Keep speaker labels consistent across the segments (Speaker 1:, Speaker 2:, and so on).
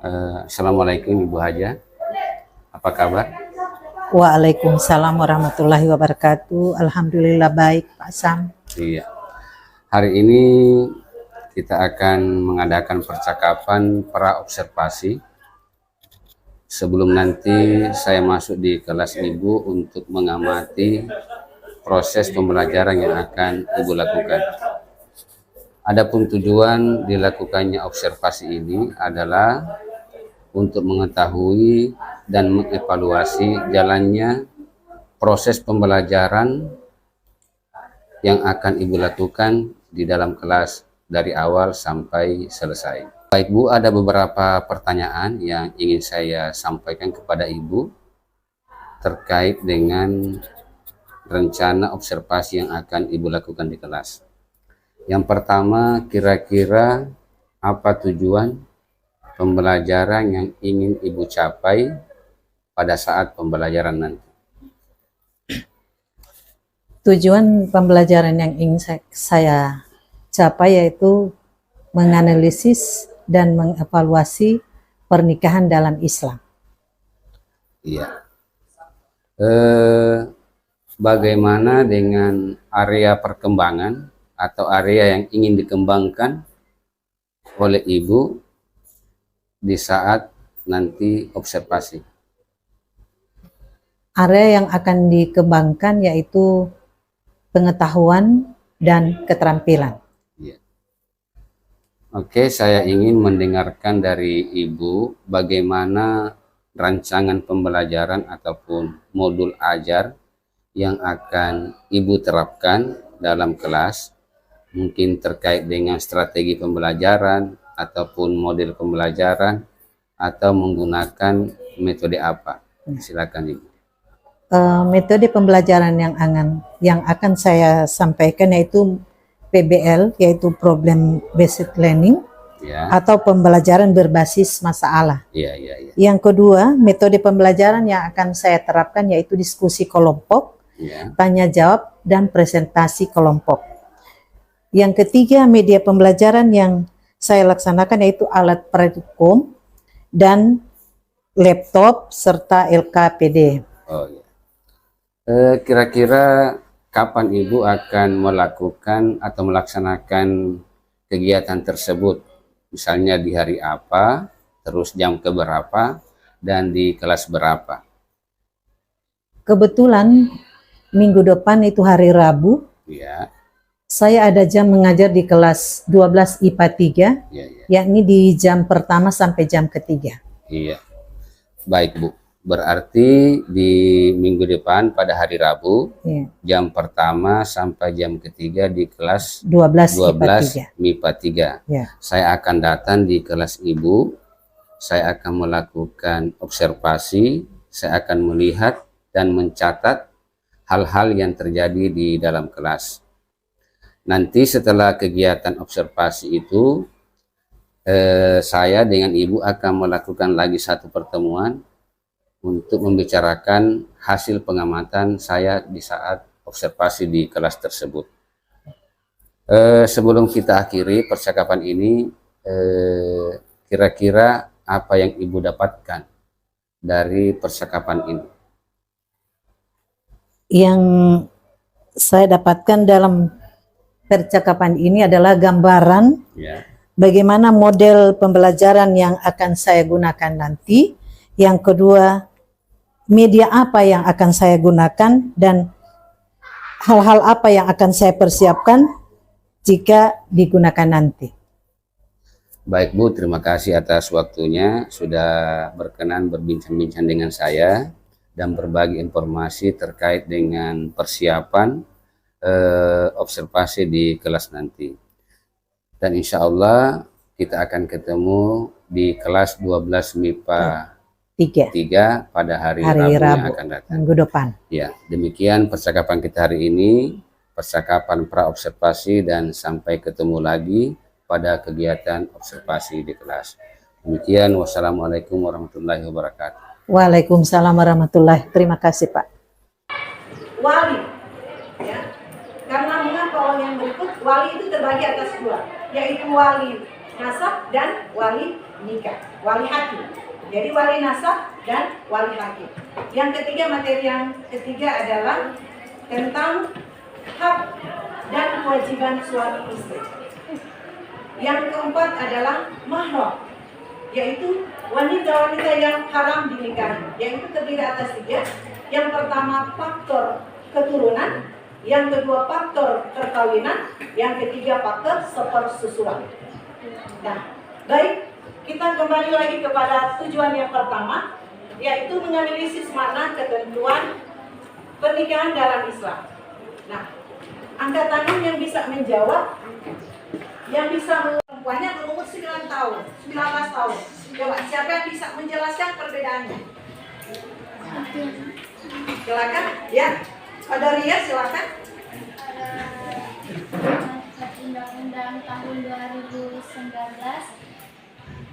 Speaker 1: Assalamualaikum Ibu Haja, apa kabar?
Speaker 2: Waalaikumsalam warahmatullahi wabarakatuh. Alhamdulillah baik, Pak Sam.
Speaker 1: Iya, hari ini kita akan mengadakan percakapan pra-observasi sebelum nanti saya masuk di kelas Ibu untuk mengamati proses pembelajaran yang akan Ibu lakukan. Adapun tujuan dilakukannya observasi ini adalah untuk mengetahui dan mengevaluasi jalannya proses pembelajaran yang akan Ibu lakukan di dalam kelas dari awal sampai selesai. Baik Bu, ada beberapa pertanyaan yang ingin saya sampaikan kepada Ibu terkait dengan rencana observasi yang akan Ibu lakukan di kelas. Yang pertama, kira-kira apa tujuan pembelajaran yang ingin Ibu capai pada saat pembelajaran nanti?
Speaker 2: Tujuan pembelajaran yang ingin saya capai yaitu menganalisis dan mengevaluasi pernikahan dalam Islam.
Speaker 1: Iya. Bagaimana dengan area perkembangan atau area yang ingin dikembangkan oleh Ibu di saat nanti observasi?
Speaker 2: Area yang akan dikembangkan yaitu pengetahuan dan keterampilan.
Speaker 1: Ya. Oke, saya ingin mendengarkan dari Ibu bagaimana rancangan pembelajaran ataupun modul ajar yang akan Ibu terapkan dalam kelas, mungkin terkait dengan strategi pembelajaran ataupun model pembelajaran atau menggunakan metode apa. Silakan Ibu.
Speaker 2: Metode pembelajaran yang akan saya sampaikan yaitu PBL, yaitu Problem Based Learning,
Speaker 1: Ya.
Speaker 2: atau pembelajaran berbasis masalah.
Speaker 1: Ya.
Speaker 2: Yang kedua, metode pembelajaran yang akan saya terapkan yaitu diskusi kelompok,
Speaker 1: Ya.
Speaker 2: tanya jawab, dan presentasi kelompok. Yang ketiga, media pembelajaran yang saya laksanakan yaitu alat praktikum dan laptop serta LKPD.
Speaker 1: Oh ya. Kira-kira kapan Ibu akan melakukan atau melaksanakan kegiatan tersebut? Misalnya di hari apa, terus jam keberapa, dan di kelas berapa?
Speaker 2: Kebetulan minggu depan itu hari Rabu,
Speaker 1: Ya.
Speaker 2: saya ada jam mengajar di kelas 12 IPA 3,
Speaker 1: Ya.
Speaker 2: yakni di jam pertama sampai jam ketiga.
Speaker 1: Iya. Baik Bu, berarti di minggu depan pada hari Rabu,
Speaker 2: Ya.
Speaker 1: jam pertama sampai jam ketiga di kelas
Speaker 2: 12
Speaker 1: 12
Speaker 2: IPA 3.
Speaker 1: MIPA 3.
Speaker 2: Ya.
Speaker 1: Saya akan datang di kelas Ibu, saya akan melakukan observasi, saya akan melihat dan mencatat hal-hal yang terjadi di dalam kelas. Nanti setelah kegiatan observasi itu, saya dengan Ibu akan melakukan lagi satu pertemuan untuk membicarakan hasil pengamatan saya di saat observasi di kelas tersebut. Sebelum kita akhiri percakapan ini, kira-kira apa yang Ibu dapatkan dari percakapan ini?
Speaker 2: Yang saya dapatkan dalam percakapan ini adalah gambaran
Speaker 1: Ya.
Speaker 2: bagaimana model pembelajaran yang akan saya gunakan nanti. Yang kedua, media apa yang akan saya gunakan dan hal-hal apa yang akan saya persiapkan jika digunakan nanti.
Speaker 1: Baik Bu, terima kasih atas waktunya sudah berkenan berbincang-bincang dengan saya dan berbagi informasi terkait dengan persiapan observasi di kelas nanti. Dan insya Allah kita akan ketemu di kelas 12 MIPA 3 pada hari Rabu yang akan datang.
Speaker 2: Minggu depan.
Speaker 1: Ya, demikian percakapan kita hari ini, percakapan pra-observasi, dan sampai ketemu lagi pada kegiatan observasi di kelas. Demikian, wassalamualaikum warahmatullahi wabarakatuh.
Speaker 2: Waalaikumsalam warahmatullahi. Terima kasih Pak.
Speaker 3: Wali, ya. Karena mengapa wali yang berikut, wali itu terbagi atas dua, yaitu wali nasab dan wali nikah, wali hakim. Jadi wali nasab dan wali hakim. Yang ketiga, materi yang ketiga adalah tentang hak dan kewajiban suami istri. Yang keempat adalah mahram, yaitu wanita-wanita yang haram dinikahi, yaitu terdiri atas tiga. Yang pertama faktor keturunan, yang kedua faktor perkawinan, yang ketiga faktor sepersusuan. Nah, baik, kita kembali lagi kepada tujuan yang pertama, yaitu menganalisis makna ketentuan pernikahan dalam Islam. Nah, angkat tangan yang bisa menjawab, yang bisa perempuannya berumur 19 tahun. Coba, siapa yang bisa menjelaskan perbedaannya? Nah, silakan, ya. Pada Ria, silakan.
Speaker 4: Undang-Undang tahun 2019,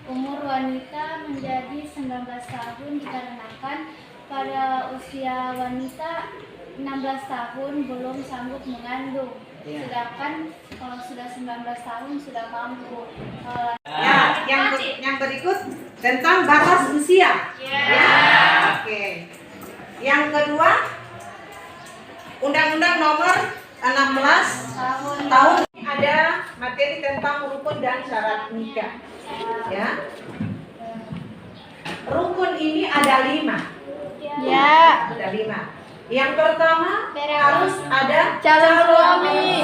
Speaker 4: umur wanita menjadi 19 tahun dikarenakan pada usia wanita 16 tahun belum sanggup mengandung. Sedangkan kalau sudah 19 tahun sudah mampu.
Speaker 3: Ya, yang berikut tentang batas usia. Ya, oke. Yang kedua, Undang-Undang nomor 16 tahun ada materi tentang rukun dan syarat nikah. Ya. Rukun ini ada 5.
Speaker 4: Ya.
Speaker 3: Ada 5. Yang pertama harus ada
Speaker 4: Calon suami.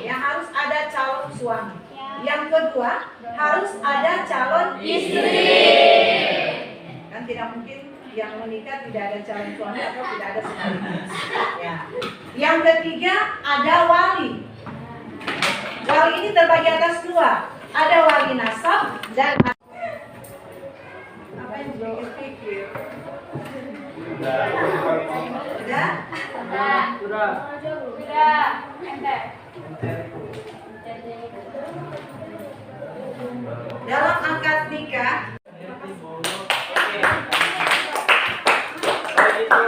Speaker 3: Yang harus ada calon suami. Yang kedua harus ada calon istri. Kan tidak mungkin yang menikah tidak ada calon suami atau tidak ada sekaligus. Ya. Yang ketiga ada wali. Wali ini terbagi atas 2. Ada wali nasab dan apa yang dipikir? Sudah. Dalam akad nikah
Speaker 5: itu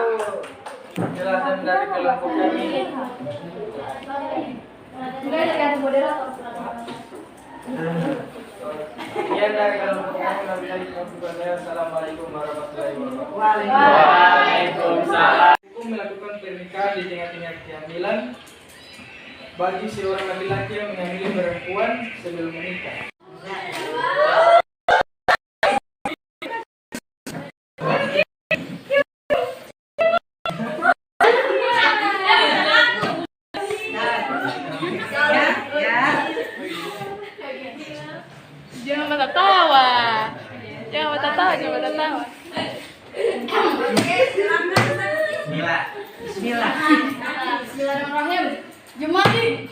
Speaker 5: jelasan dari kelompok kami. Sekian dari kelompok kami. Assalamualaikum warahmatullahi wabarakatuh.
Speaker 3: Waalaikumsalam.
Speaker 5: Hukum melakukan pernikahan di tengah-tengah kehamilan bagi seorang laki-laki yang menghamili perempuan sebelum menikah.
Speaker 4: Jangan mata tawa. Jangan mata tawa.
Speaker 3: Bismillah.
Speaker 4: Bismillahirrahmanirrahim. Jumadi.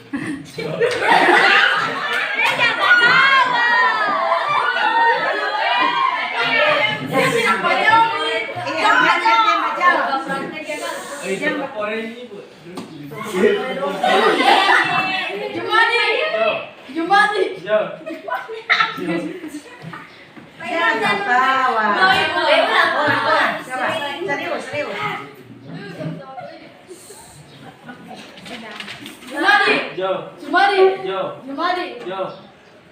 Speaker 4: Jumadi.
Speaker 3: Jangan tertawa. Coba, serius.
Speaker 4: Jumadi.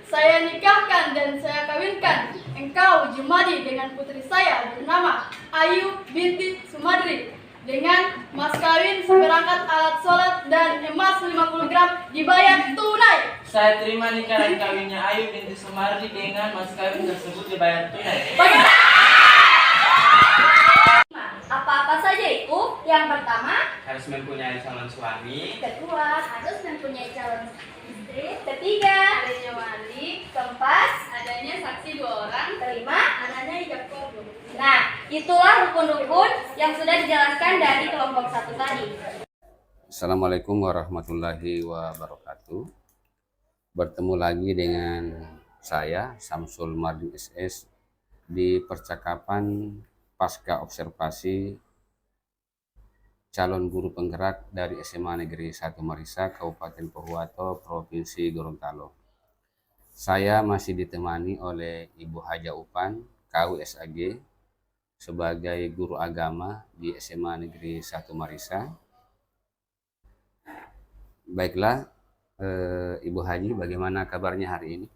Speaker 4: Saya nikahkan dan saya kawinkan engkau Jumadi dengan putri saya bernama Ayu binti Sumadri dengan mas kawin seperangkat alat sholat dan emas 50 gram dibayar tunai.
Speaker 6: Saya terima nikah dan kawinnya Ayu binti Sumardi dengan mas kawin tersebut dibayar tunai.
Speaker 4: Apa-apa saja itu? Yang pertama,
Speaker 6: Harus mempunyai calon suami.
Speaker 4: kedua, harus mempunyai calon istri. Ketiga, adanya wali. Keempat, adanya saksi 2 orang. Kelima, adanya ijab kabul. Nah, itulah rukun-rukun yang sudah dijelaskan dari kelompok 1 tadi.
Speaker 1: Assalamualaikum warahmatullahi wabarakatuh. Bertemu lagi dengan saya Samsul Mardin SS di percakapan pasca observasi calon guru penggerak dari SMA Negeri 1 Marisa, Kabupaten Pohuwato, Provinsi Gorontalo. Saya masih ditemani oleh Ibu Haja Upan, KU SAG, sebagai guru agama di SMA Negeri 1 Marisa. Baiklah, Ibu Haji, bagaimana kabarnya hari ini?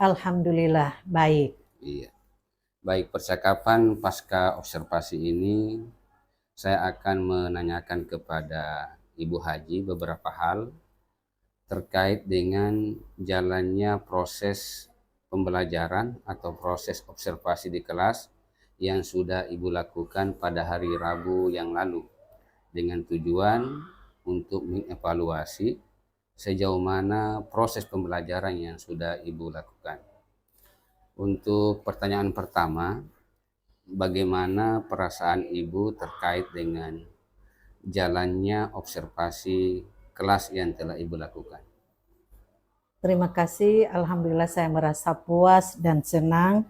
Speaker 2: Alhamdulillah baik.
Speaker 1: Iya. Baik, percakapan pasca observasi ini saya akan menanyakan kepada Ibu Haji beberapa hal terkait dengan jalannya proses pembelajaran atau proses observasi di kelas yang sudah Ibu lakukan pada hari Rabu yang lalu dengan tujuan untuk mengevaluasi sejauh mana proses pembelajaran yang sudah Ibu lakukan. Untuk pertanyaan pertama, bagaimana perasaan Ibu terkait dengan jalannya observasi kelas yang telah Ibu lakukan?
Speaker 2: Terima kasih, alhamdulillah saya merasa puas dan senang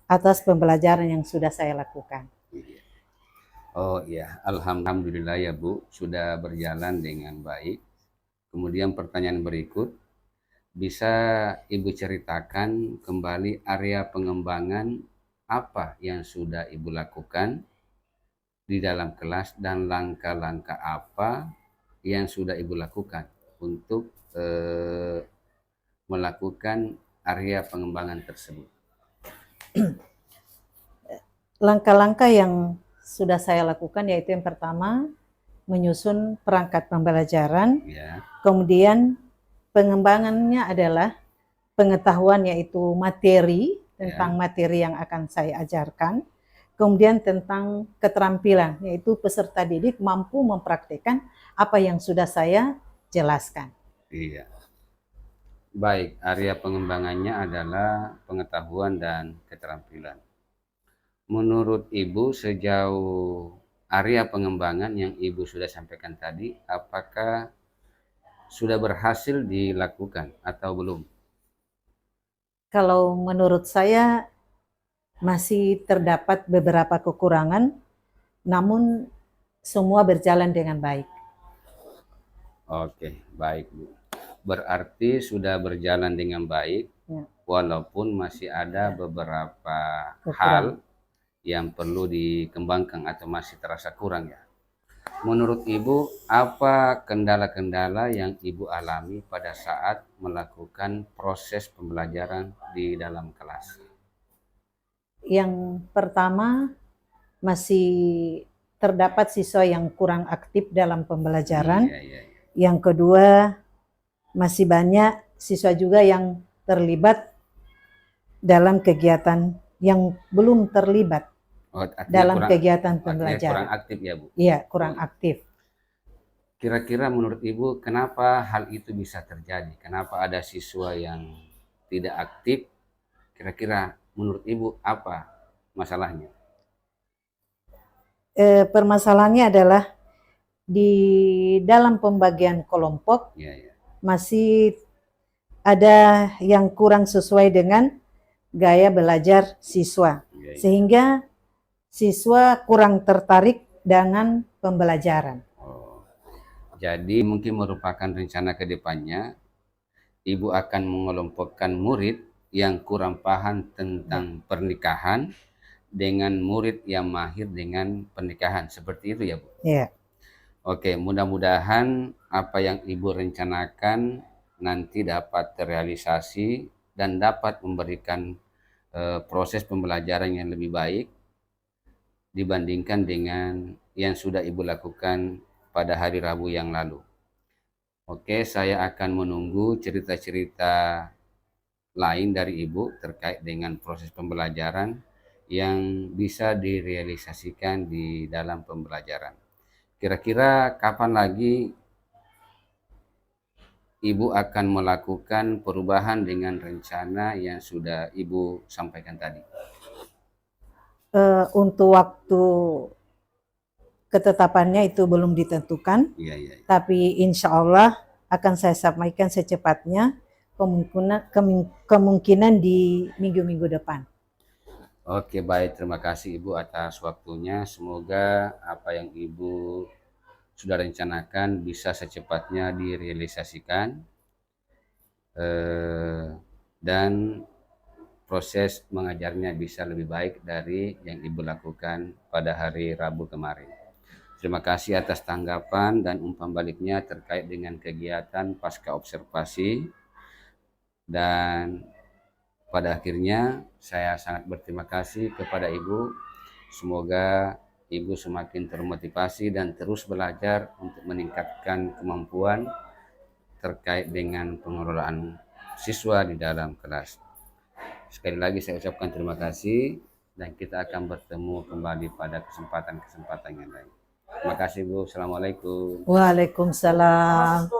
Speaker 2: atas pembelajaran yang sudah saya lakukan.
Speaker 1: Oh iya, alhamdulillah ya Bu, sudah berjalan dengan baik. Kemudian pertanyaan berikut, bisa Ibu ceritakan kembali area pengembangan apa yang sudah Ibu lakukan di dalam kelas dan langkah-langkah apa yang sudah Ibu lakukan untuk melakukan area pengembangan tersebut?
Speaker 2: Langkah-langkah yang sudah saya lakukan yaitu yang pertama menyusun perangkat pembelajaran,
Speaker 1: Ya,
Speaker 2: kemudian pengembangannya adalah pengetahuan yaitu materi tentang materi yang akan saya ajarkan, kemudian tentang keterampilan yaitu peserta didik mampu mempraktikkan apa yang sudah saya jelaskan.
Speaker 1: iya. Baik, area pengembangannya adalah pengetahuan dan keterampilan. Menurut Ibu, sejauh area pengembangan yang Ibu sudah sampaikan tadi, apakah sudah berhasil dilakukan atau belum?
Speaker 2: Kalau menurut saya masih terdapat beberapa kekurangan, namun semua berjalan dengan baik.
Speaker 1: Oke, baik Bu. Berarti sudah berjalan dengan baik,
Speaker 2: Ya.
Speaker 1: walaupun masih ada beberapa
Speaker 2: Kekurangan.
Speaker 1: hal yang perlu dikembangkan atau masih terasa kurang ya. Menurut Ibu, apa kendala-kendala yang Ibu alami pada saat melakukan proses pembelajaran di dalam kelas?
Speaker 2: Yang pertama, masih terdapat siswa yang kurang aktif dalam pembelajaran.
Speaker 1: Iya, iya, iya.
Speaker 2: Yang kedua, masih banyak siswa juga yang terlibat dalam kegiatan yang belum terlibat
Speaker 1: Oh, artinya
Speaker 2: dalam kegiatan
Speaker 1: artinya kurang
Speaker 2: pembelajaran.
Speaker 1: aktif ya Bu?
Speaker 2: Iya, kurang aktif.
Speaker 1: Kira-kira menurut Ibu, kenapa hal itu bisa terjadi? Kenapa ada siswa yang tidak aktif? Kira-kira menurut Ibu apa masalahnya?
Speaker 2: Permasalahannya adalah di dalam pembagian kelompok
Speaker 1: Ya, ya.
Speaker 2: masih ada yang kurang sesuai dengan gaya belajar siswa,
Speaker 1: Ya, ya.
Speaker 2: sehingga siswa kurang tertarik dengan pembelajaran.
Speaker 1: Oh. Jadi mungkin merupakan rencana ke depannya, Ibu akan mengelompokkan murid yang kurang paham tentang pernikahan dengan murid yang mahir dengan pernikahan. Seperti itu ya Bu?
Speaker 2: Ya.
Speaker 1: Oke, mudah-mudahan apa yang Ibu rencanakan nanti dapat terrealisasi dan dapat memberikan proses pembelajaran yang lebih baik dibandingkan dengan yang sudah Ibu lakukan pada hari Rabu yang lalu. Oke, saya akan menunggu cerita-cerita lain dari Ibu terkait dengan proses pembelajaran yang bisa direalisasikan di dalam pembelajaran. Kira-kira kapan lagi Ibu akan melakukan perubahan dengan rencana yang sudah Ibu sampaikan tadi?
Speaker 2: Untuk waktu ketetapannya itu belum ditentukan,
Speaker 1: Iya, iya.
Speaker 2: tapi insya Allah akan saya sampaikan secepatnya, kemungkinan di minggu-minggu depan.
Speaker 1: Oke, baik. Terima kasih Ibu atas waktunya. Semoga apa yang Ibu sudah rencanakan bisa secepatnya direalisasikan dan proses mengajarnya bisa lebih baik dari yang Ibu lakukan pada hari Rabu kemarin. Terima kasih atas tanggapan dan umpan baliknya terkait dengan kegiatan pasca observasi dan Pada akhirnya saya sangat berterima kasih kepada Ibu. Semoga Ibu semakin termotivasi dan terus belajar untuk meningkatkan kemampuan terkait dengan pengelolaan siswa di dalam kelas. Sekali lagi saya ucapkan terima kasih dan kita akan bertemu kembali pada kesempatan-kesempatan yang lain. Terima kasih Bu. Assalamualaikum.
Speaker 2: Waalaikumsalam.